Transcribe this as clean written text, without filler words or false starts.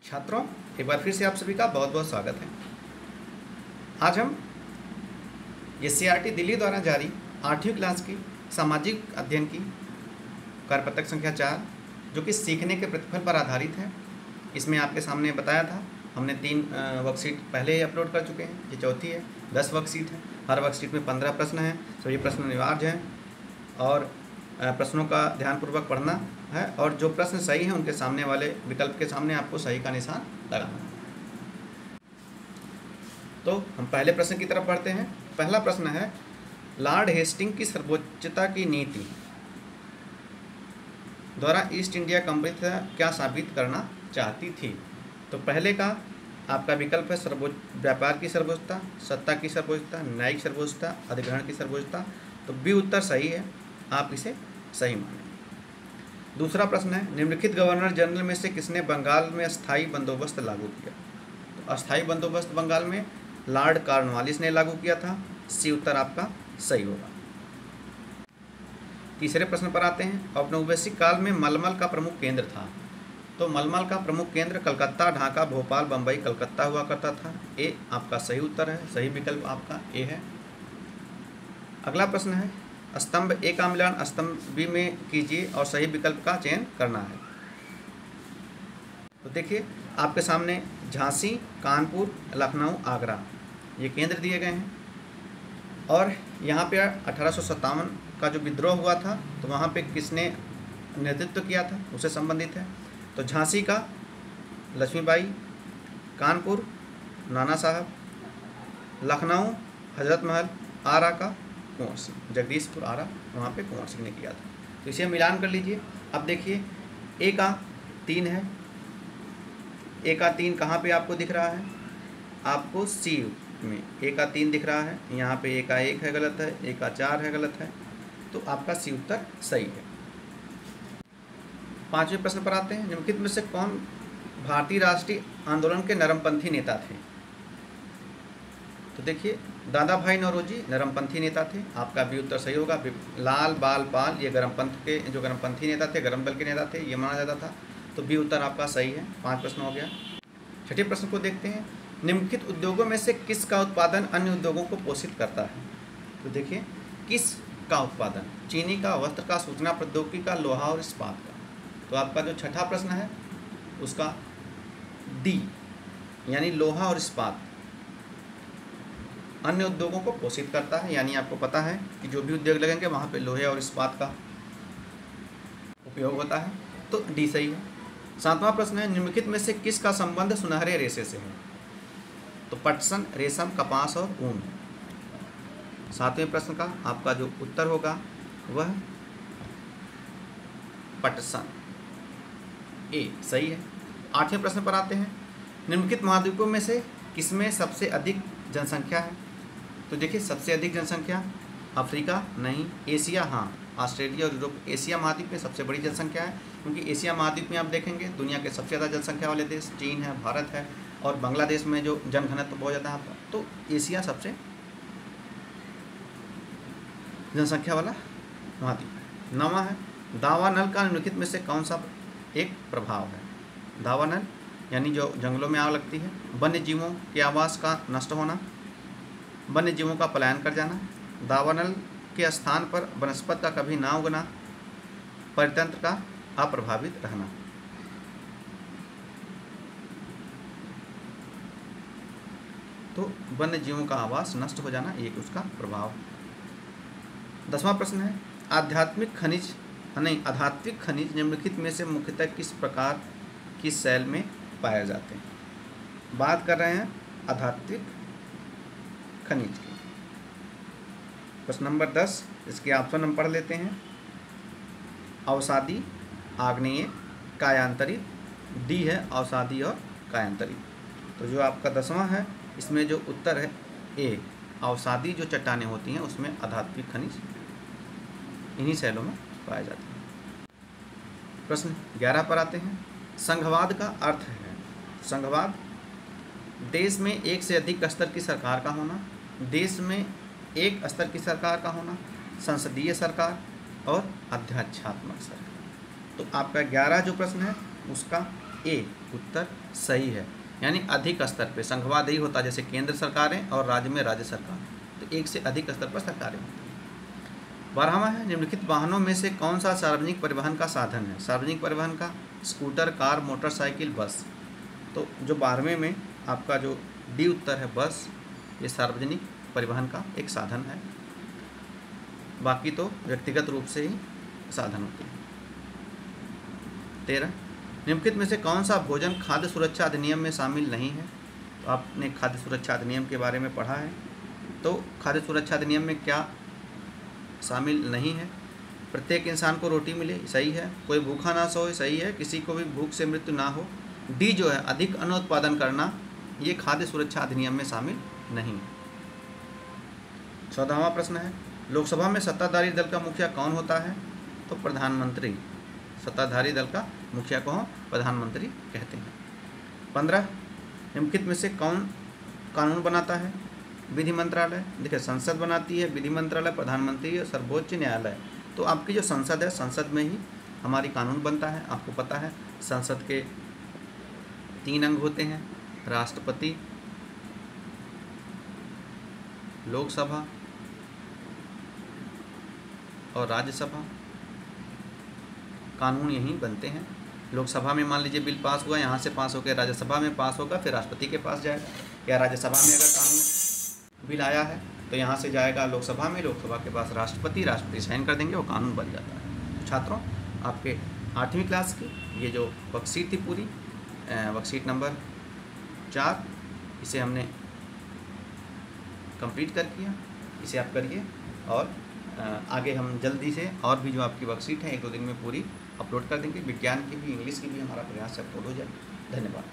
छात्रों, एक बार फिर से आप सभी का बहुत बहुत स्वागत है। आज हम एससीईआरटी दिल्ली द्वारा जारी 8वीं क्लास की सामाजिक अध्ययन की कार्यपत्रक संख्या 4 जो कि सीखने के प्रतिफल पर आधारित है, इसमें आपके सामने बताया था। हमने 3 वर्कशीट पहले ही अपलोड कर चुके हैं। ये चौथी है। 10 वर्कशीट है। हर वर्कशीट में 15 प्रश्न हैं। सभी प्रश्न अनिवार्य हैं और प्रश्नों का ध्यानपूर्वक पढ़ना है और जो प्रश्न सही हैं उनके सामने वाले विकल्प के सामने आपको सही का निशान लगाना है। तो हम पहले प्रश्न की तरफ बढ़ते हैं। पहला प्रश्न है, लॉर्ड हेस्टिंग की सर्वोच्चता की नीति द्वारा ईस्ट इंडिया कंपनी क्या साबित करना चाहती थी। तो पहले का आपका विकल्प है व्यापार की सर्वोच्चता, सत्ता की सर्वोच्चता, न्यायिक सर्वोच्चता, अधिग्रहण की सर्वोच्चता। तो बी उत्तर सही है, आप इसे सही मानें। दूसरा प्रश्न है, निम्नलिखित गवर्नर जनरल में से किसने बंगाल में अस्थायी बंदोबस्त लागू किया। तो अस्थायी बंदोबस्त बंगाल में लॉर्ड कॉर्नवालिस ने लागू किया था। सी उत्तर आपका सही होगा। तीसरे प्रश्न पर आते हैं, औपनिवेशिक काल में मलमल का प्रमुख केंद्र था। तो मलमल का प्रमुख केंद्र कलकत्ता, ढाका, भोपाल, बम्बई, कलकत्ता हुआ करता था। ए आपका सही उत्तर है। सही विकल्प आपका ए है। अगला प्रश्न है, स्तंभ ए का मिलान स्तंभ बी में कीजिए और सही विकल्प का चयन करना है। तो देखिए आपके सामने झांसी, कानपुर, लखनऊ, आगरा ये केंद्र दिए गए हैं और यहाँ पे 1857 का जो विद्रोह हुआ था तो वहाँ पे किसने नेतृत्व किया था उससे संबंधित है। तो झांसी का लक्ष्मीबाई, कानपुर नाना साहब, लखनऊ हजरत महल, आरा का कुंवर सिंह, जगदीशपुर आरा वहाँ पे कुंवर सिंह ने किया था। तो इसे मिलान कर लीजिए। अब देखिए ए का 3 है। ए का 3 कहाँ पे आपको दिख रहा है? आपको सी में ए का 3 दिख रहा है। यहाँ पे ए का 1 है, गलत है। ए का 4 है, गलत है। तो आपका सी उत्तर सही है। 5वें प्रश्न पर आते हैं, निम्नलिखित में से कौन भारतीय राष्ट्रीय आंदोलन के नरमपंथी नेता थे। तो देखिए दादा भाई नौरोजी नरमपंथी नेता थे। आपका भी उत्तर सही होगा। लाल बाल पाल ये गरमपंथी नेता थे, गरम दल के नेता थे, ये माना जाता था। तो बी उत्तर आपका सही है। 5 प्रश्न हो गया। छठे प्रश्न को देखते हैं, निम्नलिखित उद्योगों में से किसका उत्पादन अन्य उद्योगों को पोषित करता है। तो देखिए किस का उत्पादन? चीनी का, वस्त्र का, सूचना प्रौद्योगिकी का, लोहा और इस्पात का। तो आपका जो छठा प्रश्न है उसका डी यानी लोहा और इस्पात अन्य उद्योगों को पोषित करता है। यानी आपको पता है कि जो भी उद्योग लगेंगे वहाँ पे लोहे और इस्पात का उपयोग होता है। तो डी सही है। 7वां प्रश्न है, निम्नलिखित में से किसका संबंध सुनहरे रेशे से है। तो पटसन, रेशम, कपास और ऊन। 7वें प्रश्न का आपका जो उत्तर होगा वह पटसन, ए सही है। 8वें प्रश्न पर आते हैं, निम्नलिखित महाद्वीपों में से किसमें सबसे अधिक जनसंख्या है। तो देखिए सबसे अधिक जनसंख्या अफ्रीका नहीं, एशिया हाँ, ऑस्ट्रेलिया और यूरोप। एशिया महाद्वीप में सबसे बड़ी जनसंख्या है क्योंकि एशिया महाद्वीप में आप देखेंगे दुनिया के सबसे ज़्यादा जनसंख्या वाले देश चीन है, भारत है और बांग्लादेश में जो जनघनत्व तो बहुत ज़्यादा है। तो एशिया सबसे जनसंख्या वाला महाद्वीप है। 9वां है, दावानल का निम्नलिखित में से कौन सा एक प्रभाव है। दावानल यानी जो जंगलों में आग लगती है, वन्य जीवों के आवास का नष्ट होना, वन्य जीवों का पलायन कर जाना, दावानल के स्थान पर वनस्पति का कभी ना उगना, परितंत्र का अप्रभावित रहना। तो वन्य जीवों का आवास नष्ट हो जाना एक उसका प्रभाव। 10वां प्रश्न है, आध्यात्मिक खनिज निम्नलिखित में से मुख्यतः किस प्रकार की शैल में पाए जाते हैं। बात कर रहे हैं आध्यात्मिक खनिज की। प्रश्न नंबर 10, इसके ऑप्शन हम पढ़ लेते हैं। अवसादी, आग्नेय, कायांतरित। डी है अवसादी और कायांतरित। तो जो आपका 10वां है इसमें जो उत्तर है ए, अवसादी जो चट्टानें होती हैं उसमें आध्यात्मिक खनिज इन्हीं शैलों में पाए जाते हैं। प्रश्न 11 पर आते हैं, संघवाद का अर्थ है। संघवाद देश में एक से अधिक स्तर की सरकार का होना, देश में एक स्तर की सरकार का होना, संसदीय सरकार और अध्यात्मात्मक सरकार। तो आपका 11 जो प्रश्न है उसका ए उत्तर सही है। यानी अधिक स्तर पे संघवादी होता है, जैसे केंद्र सरकारें और राज्य में राज्य सरकार, तो एक से अधिक स्तर पर सरकारें होती हैं। 12वां है, निम्नलिखित वाहनों में से कौन सा सार्वजनिक परिवहन का साधन है? सार्वजनिक परिवहन का स्कूटर, कार, मोटरसाइकिल, बस। तो जो 12वें में आपका जो डी उत्तर है बस, ये सार्वजनिक परिवहन का एक साधन है, बाकी तो व्यक्तिगत रूप से ही साधन होते हैं। 13, निम्नलिखित में से कौन सा भोजन खाद्य सुरक्षा अधिनियम में शामिल नहीं है? तो आपने खाद्य सुरक्षा अधिनियम के बारे में पढ़ा है, तो खाद्य सुरक्षा अधिनियम में क्या शामिल नहीं है? प्रत्येक इंसान को रोटी मिले, सही है। कोई भूखा ना सोए, सही है। किसी को भी भूख से मृत्यु ना हो। डी जो है अधिक अन्न उत्पादन करना, ये खाद्य सुरक्षा अधिनियम में शामिल नहीं है। 14वां प्रश्न है, लोकसभा में सत्ताधारी दल का मुखिया कौन होता है? तो प्रधानमंत्री। सत्ताधारी दल का मुखिया को हम प्रधानमंत्री कहते हैं। 15, निम्नलिखित में से कौन कानून बनाता है? विधि मंत्रालय। देखिए, संसद बनाती है, विधि मंत्रालय, प्रधानमंत्री और सर्वोच्च न्यायालय। तो आपकी जो संसद है, संसद में ही हमारी कानून बनता है। आपको पता है संसद के 3 अंग होते हैं, राष्ट्रपति, लोकसभा और राज्यसभा। कानून यहीं बनते हैं। लोकसभा में मान लीजिए बिल पास हुआ, यहाँ से पास होकर राज्यसभा में पास होगा, फिर राष्ट्रपति के पास जाएगा, या राज्यसभा में अगर कानून बिल आया है तो यहाँ से जाएगा लोकसभा में, लोकसभा के पास राष्ट्रपति साइन कर देंगे, वो कानून बन जाता है। छात्रों, आपके 8वीं क्लास की ये जो वर्कशीट थी पूरी, वर्कशीट नंबर 4, इसे हमने कंप्लीट कर किया। इसे आप करिए और आगे हम जल्दी से और भी जो आपकी वर्कशीट है 1-2 दिन में पूरी अपलोड कर देंगे। विज्ञान की भी, इंग्लिश की भी हमारा प्रयास से अपलोड हो जाए। धन्यवाद।